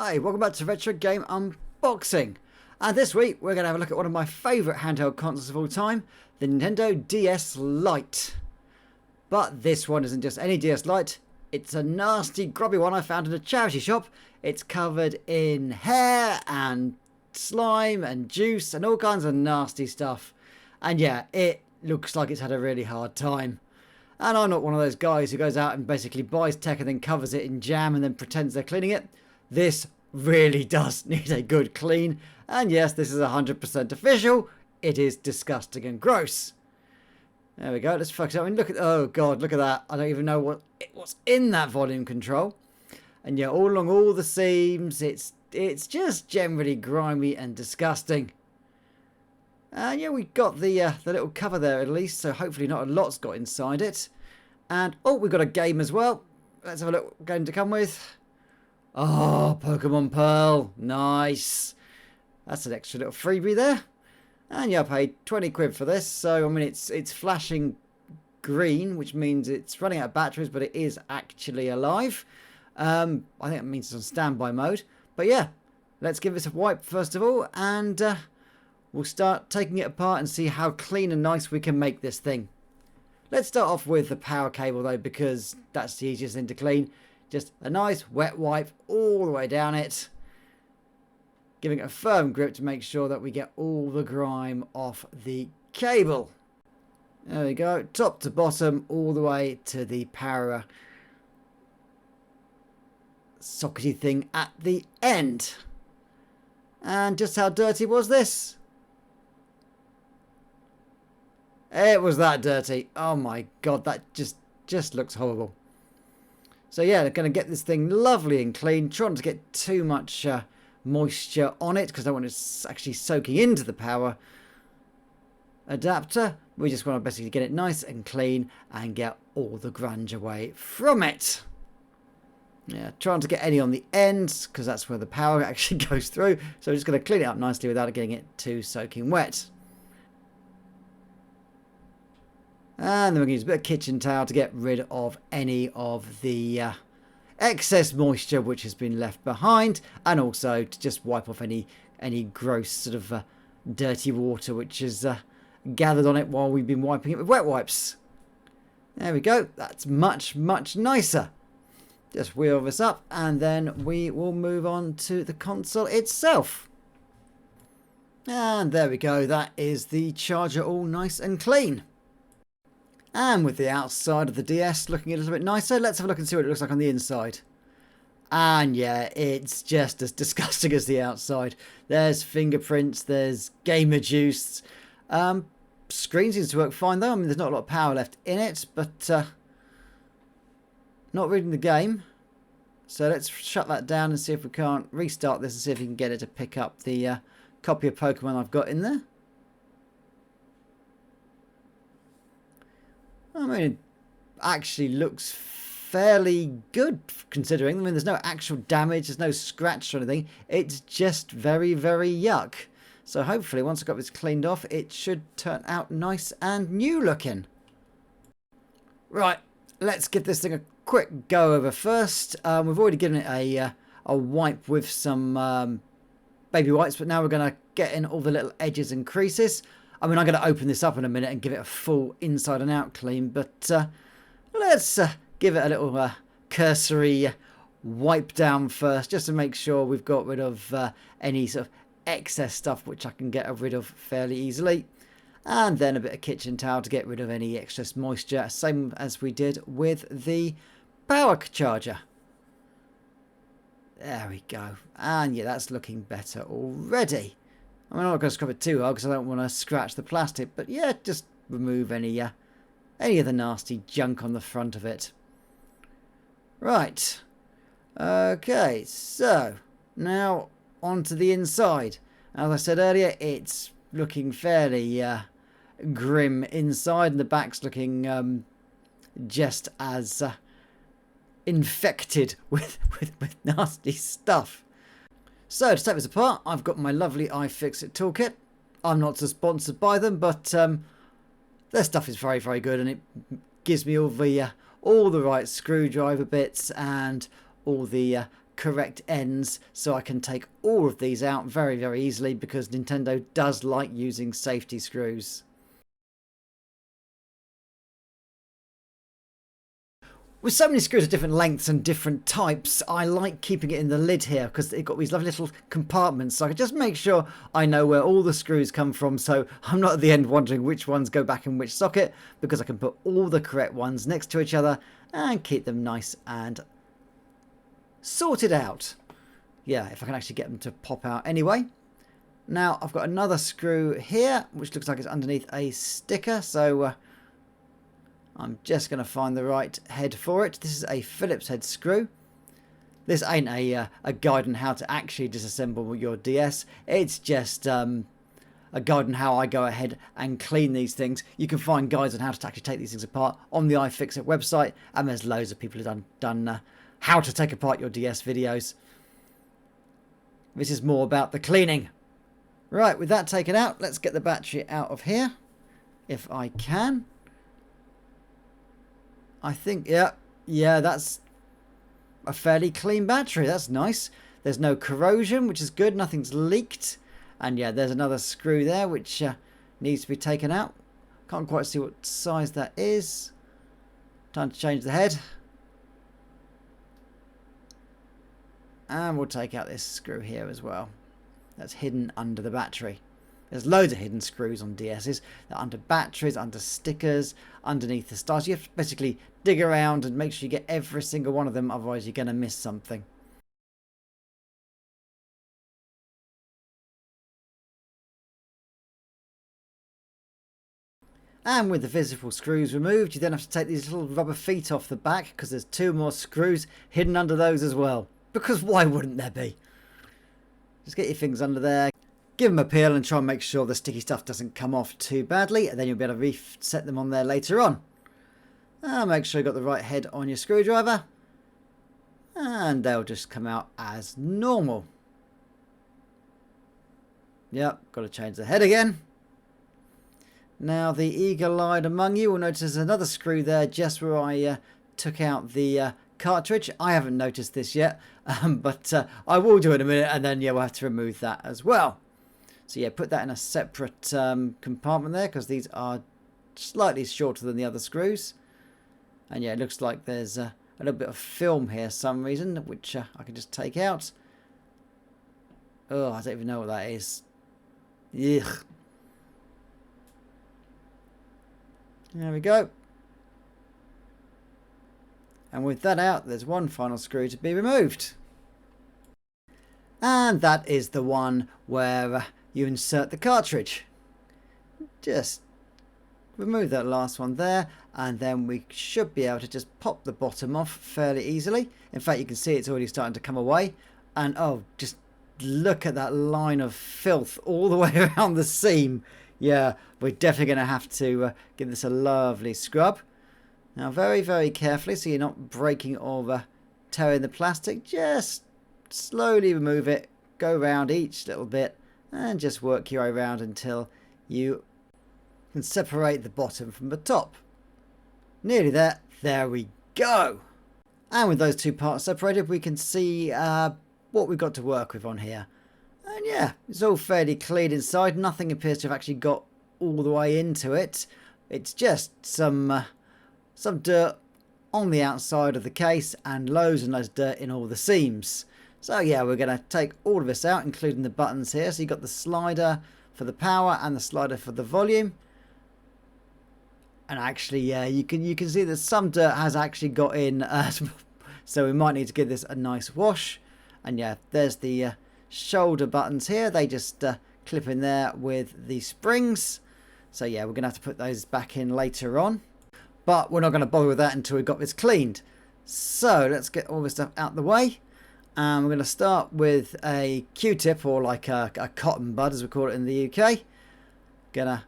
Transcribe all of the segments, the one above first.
Hi, welcome back to Retro Game Unboxing. And this week we're going to have a look at one of my favourite handheld consoles of all time, the Nintendo DS Lite. But this one isn't just any DS Lite, it's a nasty grubby one I found in a charity shop. It's covered in hair and slime and juice and all kinds of nasty stuff. And yeah, it looks like it's had a really hard time. And I'm not one of those guys who goes out and basically buys tech and then covers it in jam and then pretends they're cleaning it. This really does need a good clean. And yes, this is 100% official. It is disgusting and gross. There we go. Let's focus on. I mean, look at, oh god, look at that. I don't even know what's in that volume control. And yeah, all along all the seams, it's just generally grimy and disgusting. And yeah, we got the little cover there at least, so hopefully not a lot's got inside it. And oh, we've got a game as well. Let's have a look. Game to come with. Oh, Pokemon Pearl. Nice. That's an extra little freebie there. And yeah, I paid 20 quid for this. So, I mean, it's flashing green, which means it's running out of batteries, but it is actually alive. I think that means it's on standby mode. But yeah, let's give this a wipe first of all. And we'll start taking it apart and see how clean and nice we can make this thing. Let's start off with the power cable though, because that's the easiest thing to clean. Just a nice wet wipe all the way down it. Giving it a firm grip to make sure that we get all the grime off the cable. There we go. Top to bottom all the way to the power sockety thing at the end. And just how dirty was this? It was that dirty. Oh my god, that just looks horrible. So yeah, they're going to get this thing lovely and clean. Try not to get too much moisture on it because I want it actually soaking into the power adapter. We just want to basically get it nice and clean and get all the grunge away from it. Yeah, trying to get any on the ends because that's where the power actually goes through. So we're just going to clean it up nicely without getting it too soaking wet. And then we're going to use a bit of kitchen towel to get rid of any of the excess moisture which has been left behind. And also to just wipe off any gross sort of dirty water which is gathered on it while we've been wiping it with wet wipes. There we go. That's much, much nicer. Just wheel this up and then we will move on to the console itself. And there we go. That is the charger all nice and clean. And with the outside of the DS looking a little bit nicer, let's have a look and see what it looks like on the inside. And yeah, it's just as disgusting as the outside. There's fingerprints, there's gamer juice. Screen seems to work fine though. I mean, there's not a lot of power left in it, but not reading the game. So let's shut that down and see if we can't restart this and see if we can get it to pick up the copy of Pokemon I've got in there. I mean, it actually looks fairly good considering. I mean, there's no actual damage, there's no scratch or anything. It's just very, very yuck. So hopefully once I've got this cleaned off, it should turn out nice and new looking. Right, let's give this thing a quick go over first. We've already given it a wipe with some baby wipes, but now we're going to get in all the little edges and creases. I mean, I'm going to open this up in a minute and give it a full inside and out clean, but let's give it a little cursory wipe down first, just to make sure we've got rid of any sort of excess stuff which I can get rid of fairly easily. And then a bit of kitchen towel to get rid of any excess moisture, same as we did with the power charger. There we go. And yeah, that's looking better already. I mean, I'm not going to scrub it too hard because I don't want to scratch the plastic. But yeah, just remove any of the nasty junk on the front of it. Right. Okay, so now onto the inside. As I said earlier, it's looking fairly grim inside, and the back's looking just as infected with nasty stuff. So, to take this apart, I've got my lovely iFixit toolkit. I'm not sponsored by them, but their stuff is very, very good, and it gives me all the right screwdriver bits and all the correct ends, so I can take all of these out very, very easily, because Nintendo does like using safety screws. With so many screws of different lengths and different types, I like keeping it in the lid here because they've got these lovely little compartments, so I can just make sure I know where all the screws come from, so I'm not at the end wondering which ones go back in which socket, because I can put all the correct ones next to each other and keep them nice and sorted out. Yeah, if I can actually get them to pop out anyway. Now I've got another screw here which looks like it's underneath a sticker, so I'm just going to find the right head for it. This is a Phillips head screw. This ain't a guide on how to actually disassemble your DS. It's just a guide on how I go ahead and clean these things. You can find guides on how to actually take these things apart on the iFixit website, and there's loads of people who've done how to take apart your DS videos. This is more about the cleaning. Right, with that taken out, let's get the battery out of here, if I can. I think, yeah, that's a fairly clean battery. That's nice. There's no corrosion, which is good. Nothing's leaked. And yeah, there's another screw there, which needs to be taken out. Can't quite see what size that is. Time to change the head. And we'll take out this screw here as well. That's hidden under the battery. There's loads of hidden screws on DSs. They're under batteries, under stickers, underneath the stars. You have to basically dig around and make sure you get every single one of them, otherwise you're going to miss something. And with the visible screws removed, you then have to take these little rubber feet off the back, because there's 2 more screws hidden under those as well. Because why wouldn't there be? Just get your fingers under there. Give them a peel and try and make sure the sticky stuff doesn't come off too badly, and then you'll be able to reset them on there later on. Make sure you've got the right head on your screwdriver, and they'll just come out as normal. Yep, got to change the head again. Now the eagle-eyed among you will notice there's another screw there just where I took out the cartridge. I haven't noticed this yet, but I will do it in a minute, and then yeah, we'll have to remove that as well. So yeah, put that in a separate compartment there, because these are slightly shorter than the other screws. And yeah, it looks like there's a little bit of film here for some reason, which I can just take out. Oh, I don't even know what that is. Ugh. There we go. And with that out, there's one final screw to be removed. And that is the one where you insert the cartridge. Just remove that last one there, and then we should be able to just pop the bottom off fairly easily. In fact, you can see it's already starting to come away. And oh, just look at that line of filth all the way around the seam. Yeah, we're definitely going to have to give this a lovely scrub. Now, very, very carefully, so you're not breaking or tearing the plastic. Just slowly remove it, go around each little bit, and just work your way around until you can separate the bottom from the top. Nearly there. There we go. And with those 2 parts separated, we can see what we've got to work with on here. And yeah, it's all fairly clean inside. Nothing appears to have actually got all the way into it. It's just some dirt on the outside of the case, and loads of dirt in all the seams. So yeah, we're going to take all of this out, including the buttons here. So you've got the slider for the power and the slider for the volume. And actually, yeah, you can see that some dirt has actually got in, so we might need to give this a nice wash. And yeah, there's the shoulder buttons here. They just clip in there with the springs. So yeah, we're going to have to put those back in later on. But we're not going to bother with that until we've got this cleaned. So let's get all this stuff out the way. And we're going to start with a Q-tip, or like a cotton bud as we call it in the UK. Gonna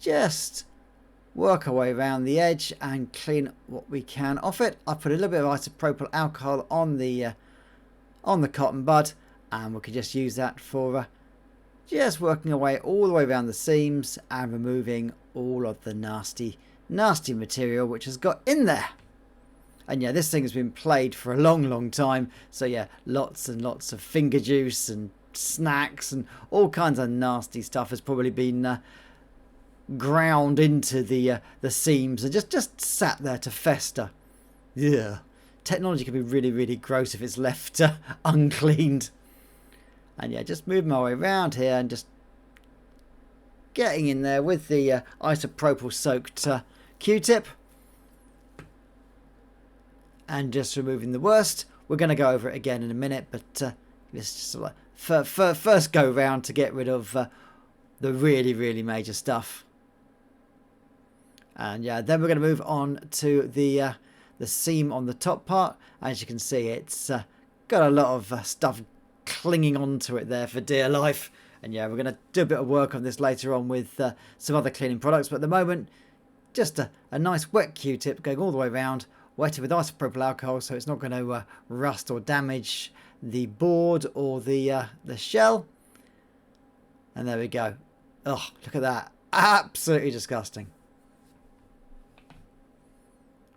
just work our way around the edge and clean what we can off it. I put a little bit of isopropyl alcohol on the cotton bud, and we can just use that for just working our way all the way around the seams and removing all of the nasty material which has got in there. And yeah, this thing has been played for a long time. So yeah, lots and lots of finger juice and snacks and all kinds of nasty stuff has probably been ground into the seams and just sat there to fester. Yeah, technology can be really gross if it's left uncleaned. And yeah, just moving my way around here and just getting in there with the isopropyl soaked Q-tip and just removing the worst. We're going to go over it again in a minute, but this is just like first go round to get rid of the really major stuff. And yeah, then we're going to move on to the seam on the top part. As you can see, it's got a lot of stuff clinging onto it there for dear life. And yeah, we're going to do a bit of work on this later on with some other cleaning products. But at the moment, just a nice wet Q-tip going all the way around, wetted with isopropyl alcohol so it's not going to rust or damage the board or the shell. And there we go. Oh, look at that. Absolutely disgusting.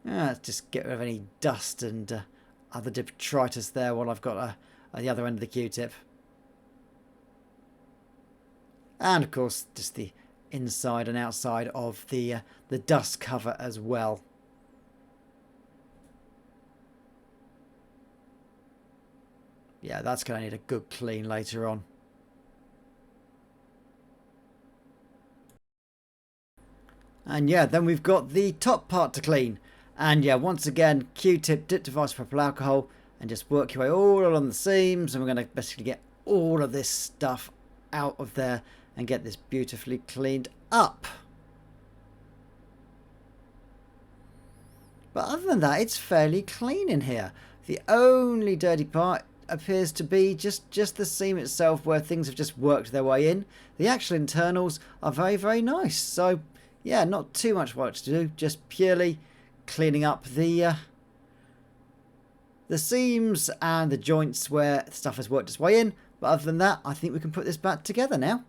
Let's just get rid of any dust and other detritus there while I've got at the other end of the Q-tip. And of course, just the inside and outside of the dust cover as well. Yeah, that's going to need a good clean later on. And yeah, then we've got the top part to clean. And yeah, once again, Q-tip dipped with isopropyl alcohol and just work your way all along the seams. And we're going to basically get all of this stuff out of there and get this beautifully cleaned up. But other than that, it's fairly clean in here. The only dirty part appears to be just the seam itself, where things have just worked their way in. The actual internals are very nice. So yeah, not too much work to do, just purely cleaning up the seams and the joints where stuff has worked its way in. But other than that, I think we can put this back together now.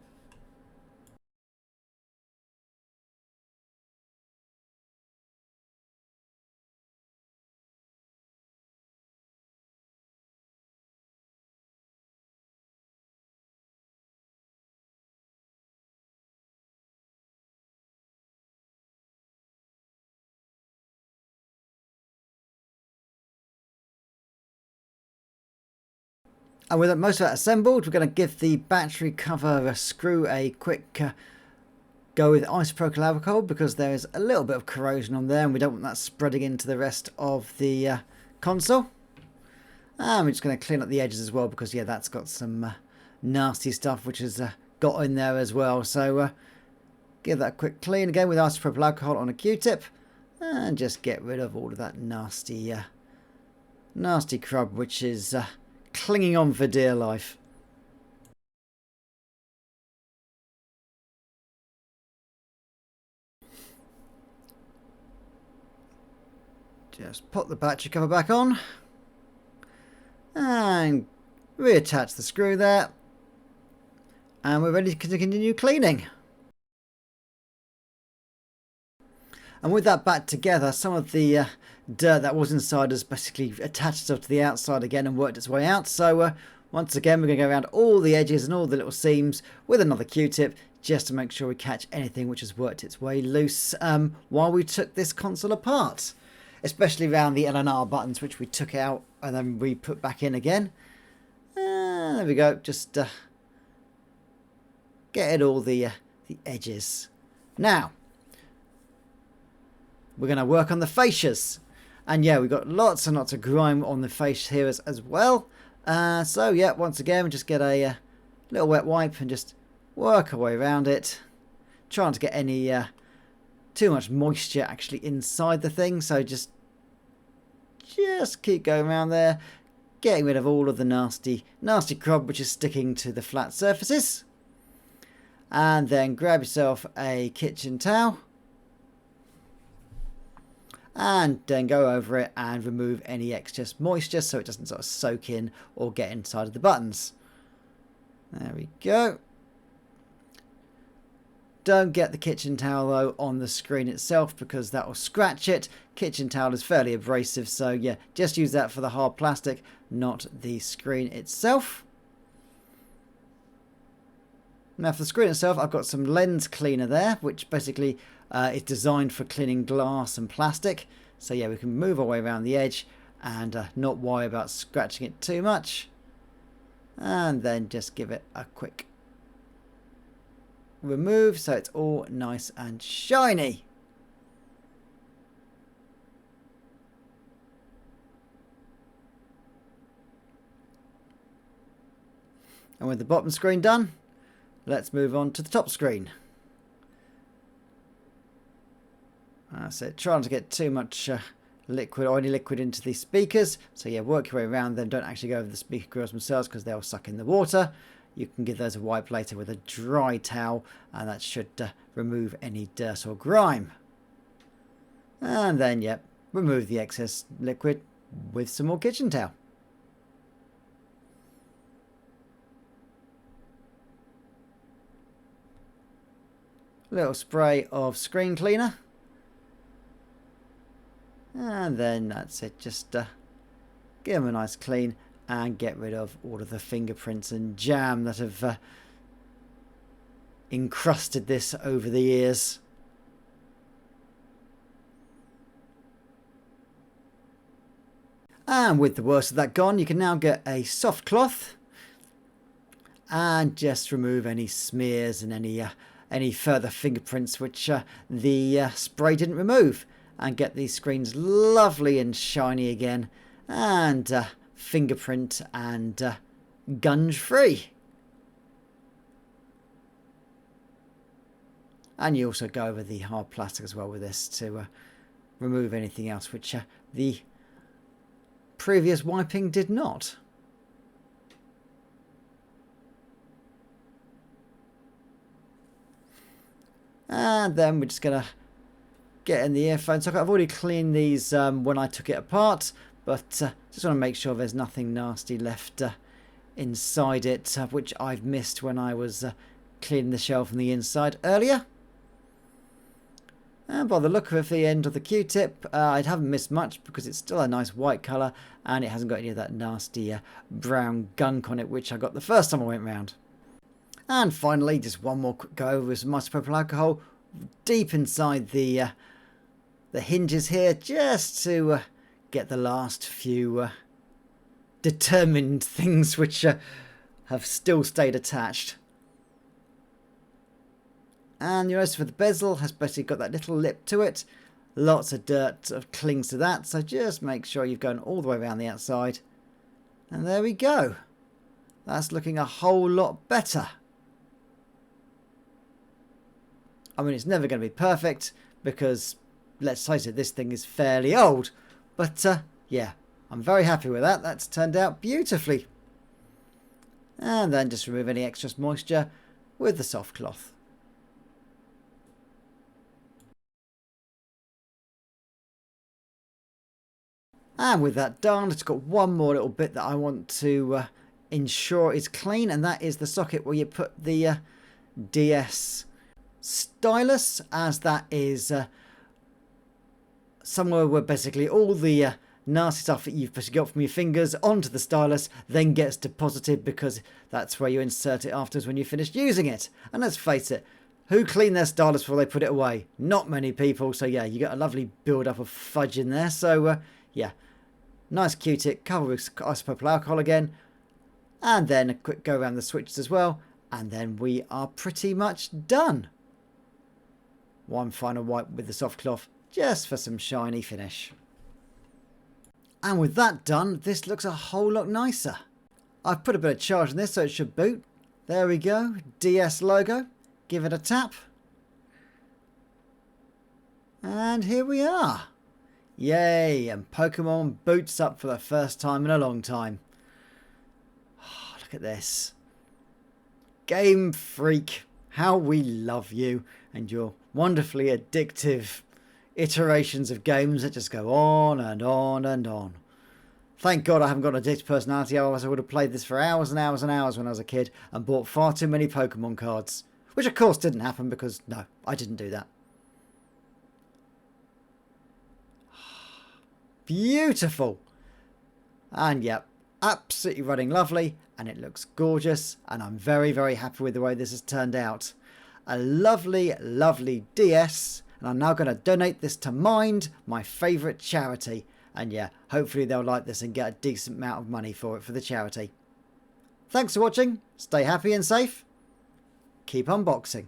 And with most of that assembled, we're going to give the battery cover screw a quick go with isopropyl alcohol, because there is a little bit of corrosion on there and we don't want that spreading into the rest of the console. And we're just going to clean up the edges as well, because yeah, that's got some nasty stuff which has got in there as well. So give that a quick clean again with isopropyl alcohol on a Q-tip and just get rid of all of that nasty crud which is clinging on for dear life. Just pop the battery cover back on and reattach the screw there, and we're ready to continue cleaning. And with that back together, some of the dirt that was inside has basically attached itself to the outside again and worked its way out. So once again, we're going to go around all the edges and all the little seams with another Q-tip, just to make sure we catch anything which has worked its way loose while we took this console apart. Especially around the L&R buttons, which we took out and then we put back in again. There we go, just getting all the edges. Now, we're going to work on the fascias. And yeah, we've got lots and lots of grime on the face here as well. So yeah, once again, we just get a little wet wipe and just work our way around it. Trying to get any too much moisture actually inside the thing. So just keep going around there, getting rid of all of the nasty crud which is sticking to the flat surfaces. And then grab yourself a kitchen towel and then go over it and remove any excess moisture so it doesn't sort of soak in or get inside of the buttons. There we go. Don't get the kitchen towel though on the screen itself because that will scratch it. Kitchen towel is fairly abrasive, so yeah, just use that for the hard plastic, not the screen itself. Now for the screen itself, I've got some lens cleaner there, which basically is designed for cleaning glass and plastic. So yeah, we can move our way around the edge and not worry about scratching it too much. And then just give it a quick remove so it's all nice and shiny. And with the bottom screen done, let's move on to the top screen. That's it. Trying to get too much liquid or any liquid into the speakers. So yeah, work your way around them. Don't actually go over the speaker grills themselves because they'll suck in the water. You can give those a wipe later with a dry towel, and that should remove any dirt or grime. And then, yep, remove the excess liquid with some more kitchen towel. Little spray of screen cleaner. And then that's it. Just give them a nice clean and get rid of all of the fingerprints and jam that have encrusted this over the years. And with the worst of that gone, you can now get a soft cloth and just remove any smears and any further fingerprints which the spray didn't remove, and get these screens lovely and shiny again and fingerprint and gunge free. And you also go over the hard plastic as well with this to remove anything else which the previous wiping did not. And then we're just going to get in the earphone socket. I've already cleaned these when I took it apart, but just want to make sure there's nothing nasty left inside it, which I've missed when I was cleaning the shell from the inside earlier. And by the look of the end of the Q-tip, I haven't missed much because it's still a nice white colour and it hasn't got any of that nasty brown gunk on it, which I got the first time I went round. And finally, just one more quick go over with some isopropyl alcohol deep inside the hinges here, just to get the last few determined things which have still stayed attached. And you notice for the bezel has basically got that little lip to it. Lots of dirt sort of clings to that, so just make sure you've gone all the way around the outside. And there we go. That's looking a whole lot better. I mean, it's never going to be perfect because, let's face it, this thing is fairly old. But, yeah, I'm very happy with that. That's turned out beautifully. And then just remove any excess moisture with the soft cloth. And with that done, I've just got one more little bit that I want to ensure is clean, and that is the socket where you put the DS stylus, as that is somewhere where basically all the nasty stuff that you've got from your fingers onto the stylus then gets deposited, because that's where you insert it afterwards when you finished using it. And let's face it, who clean their stylus before they put it away? Not many people. So yeah, you get a lovely build up of fudge in there. So yeah, nice Q-tip covered with isopropyl alcohol again, and then a quick go around the switches as well, and then we are pretty much done. One final wipe with the soft cloth just for some shiny finish. And with that done, this looks a whole lot nicer. I've put a bit of charge in this so it should boot. There we go, DS logo. Give it a tap. And here we are. Yay, and Pokemon boots up for the first time in a long time. Oh, look at this. Game Freak, how we love you and your wonderfully addictive iterations of games that just go on and on and on. Thank God I haven't got an addictive personality, otherwise I would have played this for hours and hours and hours when I was a kid and bought far too many Pokemon cards. Which of course didn't happen because, no, I didn't do that. Beautiful. And yep, absolutely running lovely, and it looks gorgeous, and I'm very, very happy with the way this has turned out. A lovely, lovely DS, and I'm now going to donate this to Mind, my favourite charity. And yeah, hopefully they'll like this and get a decent amount of money for it for the charity. Thanks for watching, stay happy and safe, keep unboxing.